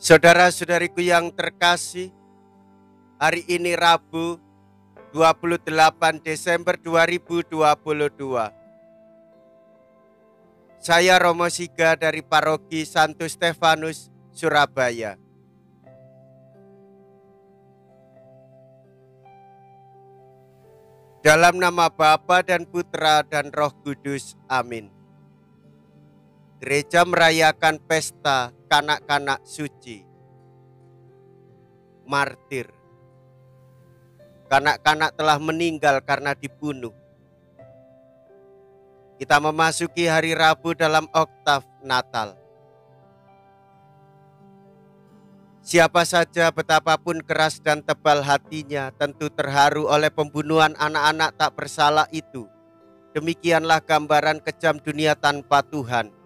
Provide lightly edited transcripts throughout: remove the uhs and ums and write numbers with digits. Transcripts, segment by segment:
Saudara-saudariku yang terkasih, hari ini Rabu 28 Desember 2022. Saya Romo Siga dari Paroki Santo Stefanus, Surabaya. Dalam nama Bapa dan Putra dan Roh Kudus, amin. Gereja merayakan pesta kanak-kanak suci, martir. Kanak-kanak telah meninggal karena dibunuh. Kita memasuki hari Rabu dalam oktav Natal. Siapa saja betapapun keras dan tebal hatinya tentu terharu oleh pembunuhan anak-anak tak bersalah itu. Demikianlah gambaran kejam dunia tanpa Tuhan.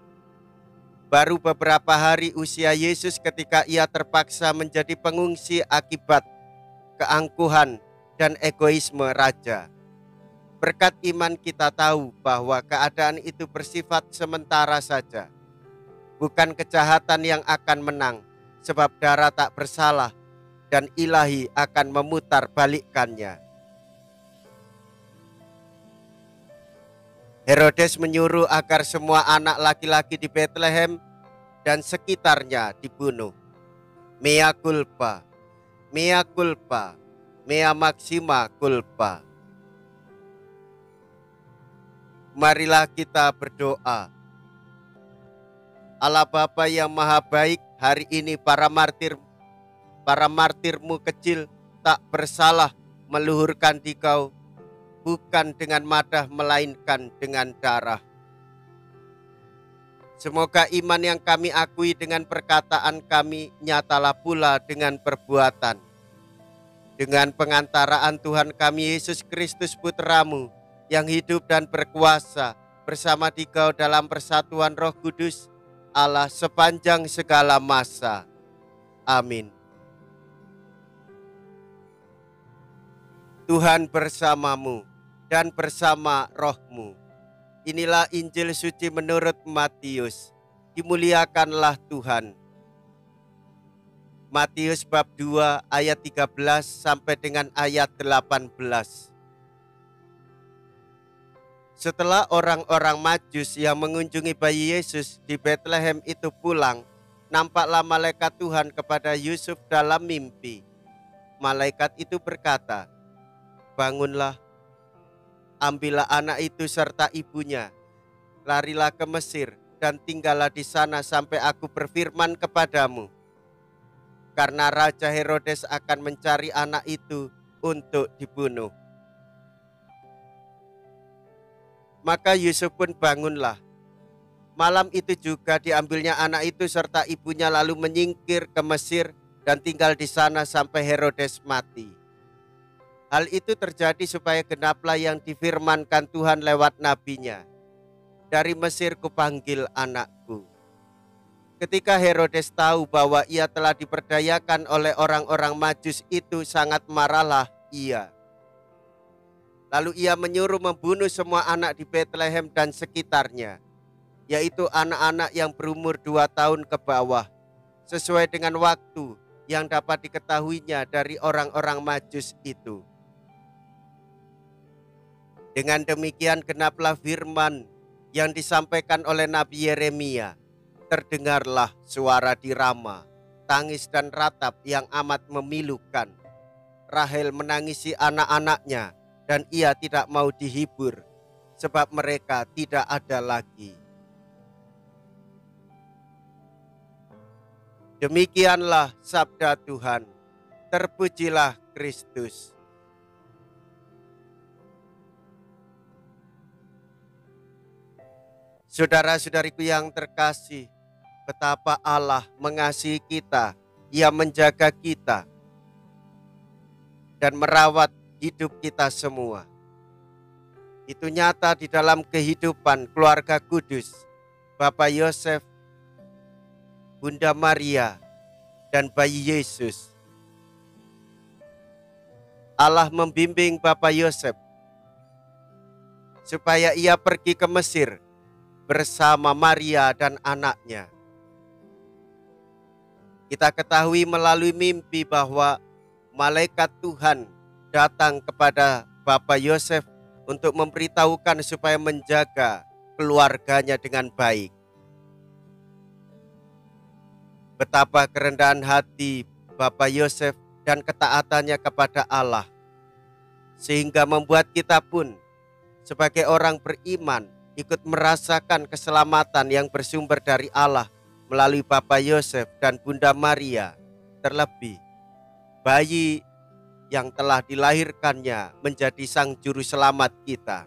Baru beberapa hari usia Yesus ketika ia terpaksa menjadi pengungsi akibat keangkuhan dan egoisme raja. Berkat iman kita tahu bahwa keadaan itu bersifat sementara saja. Bukan kejahatan yang akan menang, sebab darah tak bersalah dan ilahi akan memutar balikkannya. Herodes menyuruh agar semua anak laki-laki di Bethlehem dan sekitarnya dibunuh. Mea culpa, mea culpa, mea maxima culpa. Marilah kita berdoa. Allah Bapa yang Maha Baik, hari ini para martirmu kecil tak bersalah meluhurkan Dikau, bukan dengan madah melainkan dengan darah. Semoga iman yang kami akui dengan perkataan kami nyatalah pula dengan perbuatan. Dengan pengantaraan Tuhan kami Yesus Kristus Putra-Mu yang hidup dan berkuasa bersama Dikau dalam persatuan Roh Kudus, Allah sepanjang segala masa. Amin. Tuhan bersamamu dan bersama rohmu. Inilah Injil suci menurut Matius. Dimuliakanlah Tuhan. Matius bab 2 ayat 13 sampai dengan ayat 18. Setelah orang-orang Majus yang mengunjungi bayi Yesus di Bethlehem itu pulang, nampaklah malaikat Tuhan kepada Yusuf dalam mimpi. Malaikat itu berkata, "Bangunlah, ambillah anak itu serta ibunya, larilah ke Mesir dan tinggallah di sana sampai aku berfirman kepadamu. Karena Raja Herodes akan mencari anak itu untuk dibunuh." Maka Yusuf pun bangunlah. Malam itu juga diambilnya anak itu serta ibunya lalu menyingkir ke Mesir dan tinggal di sana sampai Herodes mati. Hal itu terjadi supaya genaplah yang difirmankan Tuhan lewat nabinya. "Dari Mesir kupanggil anakku." Ketika Herodes tahu bahwa ia telah diperdayakan oleh orang-orang Majus itu, sangat marahlah ia. Lalu ia menyuruh membunuh semua anak di Bethlehem dan sekitarnya, yaitu anak-anak yang berumur 2 tahun ke bawah, sesuai dengan waktu yang dapat diketahuinya dari orang-orang Majus itu. Dengan demikian genaplah firman yang disampaikan oleh Nabi Yeremia. Terdengarlah suara di Rama, tangis dan ratap yang amat memilukan. Rahel menangisi anak-anaknya, dan ia tidak mau dihibur, sebab mereka tidak ada lagi. Demikianlah sabda Tuhan. Terpujilah Kristus. Saudara-saudariku yang terkasih, betapa Allah mengasihi kita, Ia menjaga kita dan merawat hidup kita semua. Itu nyata di dalam kehidupan keluarga kudus, Bapak Yosef, Bunda Maria, dan bayi Yesus. Allah membimbing Bapak Yosef supaya ia pergi ke Mesir bersama Maria dan anaknya. Kita ketahui melalui mimpi bahwa malaikat Tuhan datang kepada Bapak Yosef untuk memberitahukan supaya menjaga keluarganya dengan baik. Betapa kerendahan hati Bapak Yosef dan ketaatannya kepada Allah, sehingga membuat kita pun sebagai orang beriman ikut merasakan keselamatan yang bersumber dari Allah melalui Bapak Yosef dan Bunda Maria. Terlebih bayi yang telah dilahirkannya menjadi sang juru selamat kita.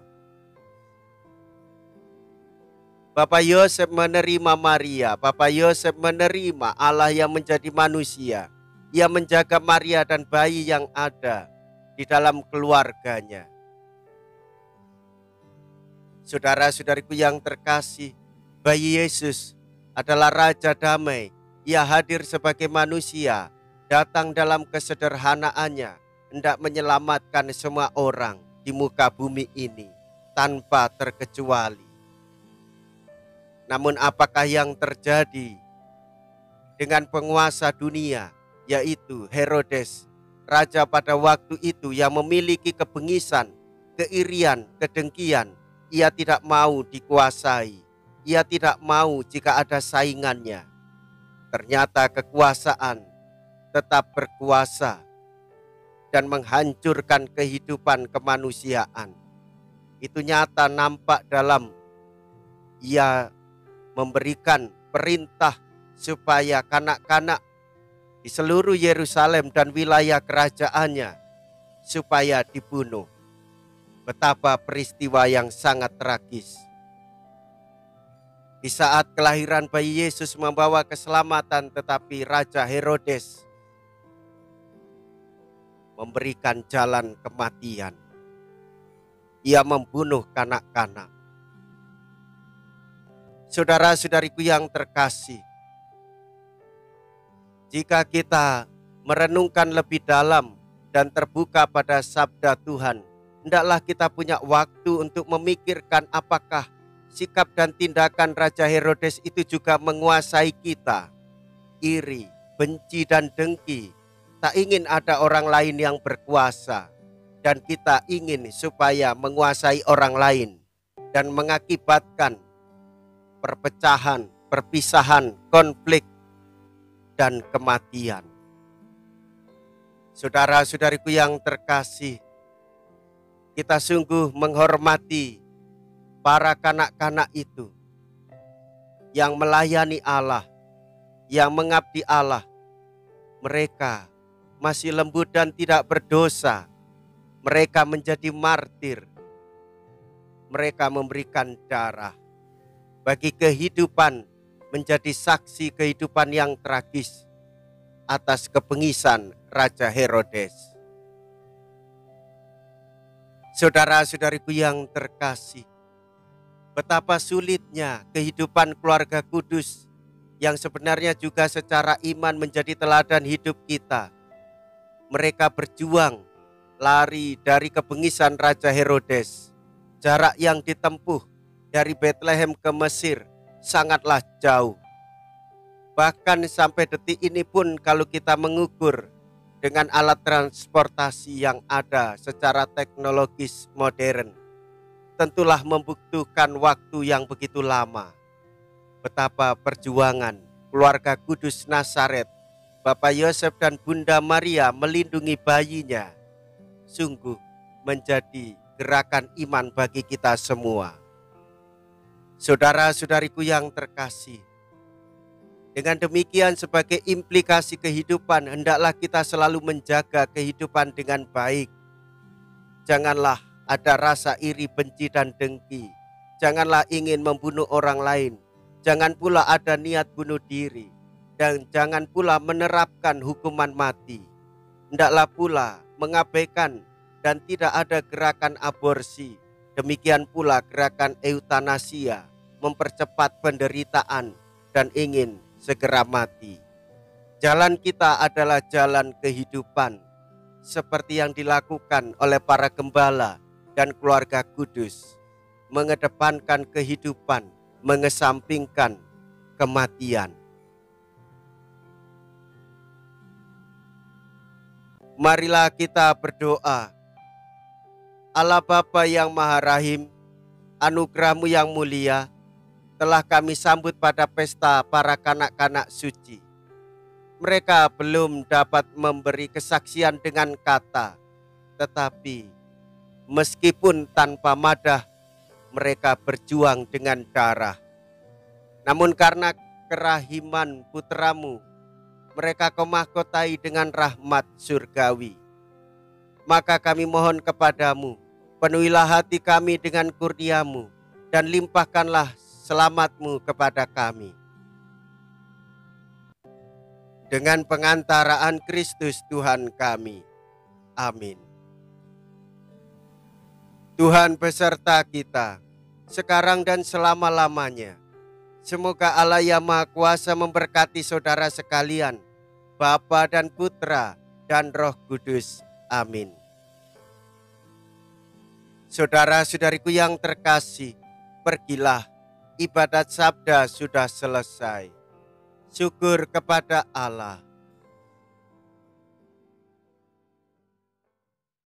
Bapak Yosef menerima Maria, Bapak Yosef menerima Allah yang menjadi manusia. Ia menjaga Maria dan bayi yang ada di dalam keluarganya. Saudara-saudariku yang terkasih, bayi Yesus adalah Raja Damai. Ia hadir sebagai manusia, datang dalam kesederhanaannya, hendak menyelamatkan semua orang di muka bumi ini tanpa terkecuali. Namun apakah yang terjadi dengan penguasa dunia, yaitu Herodes, raja pada waktu itu yang memiliki kebengisan, keirian, kedengkian? Ia tidak mau dikuasai. Ia tidak mau jika ada saingannya. Ternyata kekuasaan tetap berkuasa dan menghancurkan kehidupan kemanusiaan. Itu nyata nampak dalam ia memberikan perintah supaya kanak-kanak di seluruh Yerusalem dan wilayah kerajaannya supaya dibunuh. Betapa peristiwa yang sangat tragis. Di saat kelahiran bayi Yesus membawa keselamatan, tetapi Raja Herodes memberikan jalan kematian. Ia membunuh kanak-kanak. Saudara-saudariku yang terkasih, jika kita merenungkan lebih dalam dan terbuka pada sabda Tuhan, hendaklah kita punya waktu untuk memikirkan apakah sikap dan tindakan Raja Herodes itu juga menguasai kita. Iri, benci dan dengki, tak ingin ada orang lain yang berkuasa, dan kita ingin supaya menguasai orang lain dan mengakibatkan perpecahan, perpisahan, konflik, dan kematian. Saudara-saudariku yang terkasih, kita sungguh menghormati para kanak-kanak itu yang melayani Allah, yang mengabdi Allah. Mereka masih lembut dan tidak berdosa. Mereka menjadi martir. Mereka memberikan darah bagi kehidupan, menjadi saksi kehidupan yang tragis atas kebengisan Raja Herodes. Saudara-saudariku yang terkasih, betapa sulitnya kehidupan keluarga kudus yang sebenarnya juga secara iman menjadi teladan hidup kita. Mereka berjuang lari dari kebengisan Raja Herodes. Jarak yang ditempuh dari Bethlehem ke Mesir sangatlah jauh. Bahkan sampai detik ini pun kalau kita mengukur dengan alat transportasi yang ada secara teknologis modern, tentulah membutuhkan waktu yang begitu lama. Betapa perjuangan keluarga kudus Nazaret, Bapak Yosef dan Bunda Maria melindungi bayinya, sungguh menjadi gerakan iman bagi kita semua. Saudara-saudariku yang terkasih, dengan demikian sebagai implikasi kehidupan, hendaklah kita selalu menjaga kehidupan dengan baik. Janganlah ada rasa iri, benci, dan dengki. Janganlah ingin membunuh orang lain. Jangan pula ada niat bunuh diri. Dan jangan pula menerapkan hukuman mati. Hendaklah pula mengabaikan dan tidak ada gerakan aborsi. Demikian pula gerakan eutanasia, mempercepat penderitaan dan ingin segera mati. Jalan kita adalah jalan kehidupan, seperti yang dilakukan oleh para gembala dan keluarga kudus, mengedepankan kehidupan, mengesampingkan kematian. Marilah kita berdoa. Allah Bapa yang Maha Rahim, anugerah-Mu yang mulia telah kami sambut pada pesta para kanak-kanak suci. Mereka belum dapat memberi kesaksian dengan kata, tetapi meskipun tanpa madah, mereka berjuang dengan darah. Namun karena kerahiman putra-Mu, mereka Kau mahkotai dengan rahmat surgawi. Maka kami mohon kepadamu, penuhilah hati kami dengan kurnia-Mu dan limpahkanlah selamat-Mu kepada kami. Dengan pengantaraan Kristus Tuhan kami. Amin. Tuhan beserta kita, sekarang dan selama-lamanya. Semoga Allah yang Maha Kuasa memberkati saudara sekalian, Bapa dan Putra dan Roh Kudus. Amin. Saudara-saudariku yang terkasih, pergilah, ibadat sabda sudah selesai. Syukur kepada Allah.